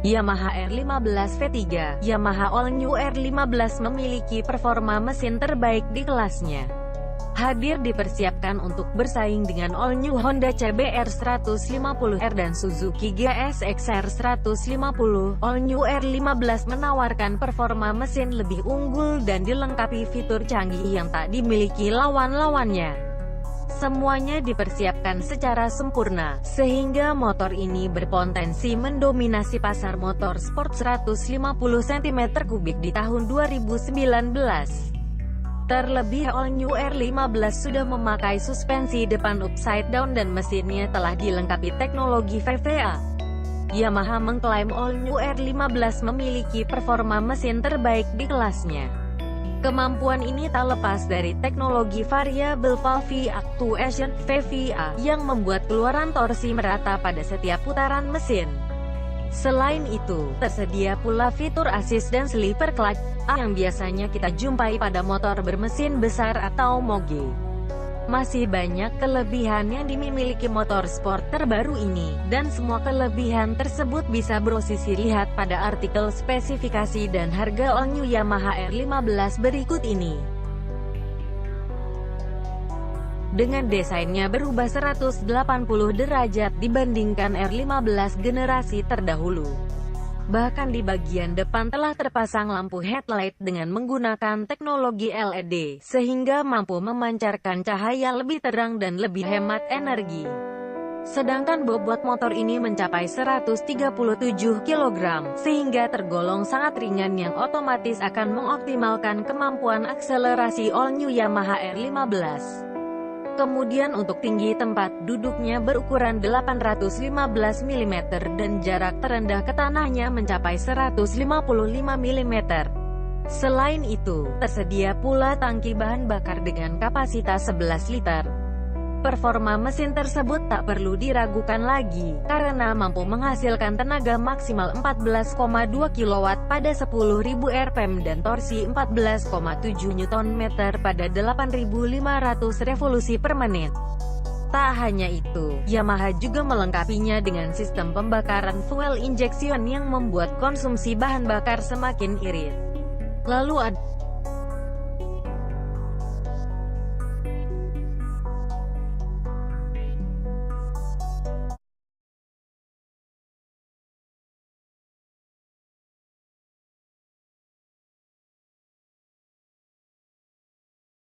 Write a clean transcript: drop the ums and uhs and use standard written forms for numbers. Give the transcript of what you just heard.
Yamaha R15 V3. Yamaha All New R15 memiliki performa mesin terbaik di kelasnya. Hadir dipersiapkan untuk bersaing dengan All New Honda CBR 150R dan Suzuki GSX-R 150. All New R15 menawarkan performa mesin lebih unggul dan dilengkapi fitur canggih yang tak dimiliki lawan-lawannya. Semuanya dipersiapkan secara sempurna, sehingga motor ini berpotensi mendominasi pasar motor sport 150 cm3 di tahun 2019. Terlebih All New R15 sudah memakai suspensi depan upside down dan mesinnya telah dilengkapi teknologi VVA. Yamaha mengklaim All New R15 memiliki performa mesin terbaik di kelasnya. Kemampuan ini tak lepas dari teknologi Variable Valve Actuation (VVA) yang membuat keluaran torsi merata pada setiap putaran mesin. Selain itu, tersedia pula fitur assist dan sleeper clutch yang biasanya kita jumpai pada motor bermesin besar atau moge. Masih banyak kelebihan yang dimiliki motor sport terbaru ini, dan semua kelebihan tersebut bisa brosisi lihat pada artikel spesifikasi dan harga All New Yamaha R15 berikut ini. Dengan desainnya berubah 180 derajat dibandingkan R15 generasi terdahulu. Bahkan di bagian depan telah terpasang lampu headlight dengan menggunakan teknologi LED, sehingga mampu memancarkan cahaya lebih terang dan lebih hemat energi. Sedangkan bobot motor ini mencapai 137 kg, sehingga tergolong sangat ringan yang otomatis akan mengoptimalkan kemampuan akselerasi All New Yamaha R15. Kemudian untuk tinggi tempat duduknya berukuran 815 mm dan jarak terendah ke tanahnya mencapai 155 mm. Selain itu, tersedia pula tangki bahan bakar dengan kapasitas 11 liter. Performa mesin tersebut tak perlu diragukan lagi, karena mampu menghasilkan tenaga maksimal 14,2 kW pada 10.000 rpm dan torsi 14,7 Nm pada 8.500 revolusi per menit. Tak hanya itu, Yamaha juga melengkapinya dengan sistem pembakaran fuel injection yang membuat konsumsi bahan bakar semakin irit. Lalu ada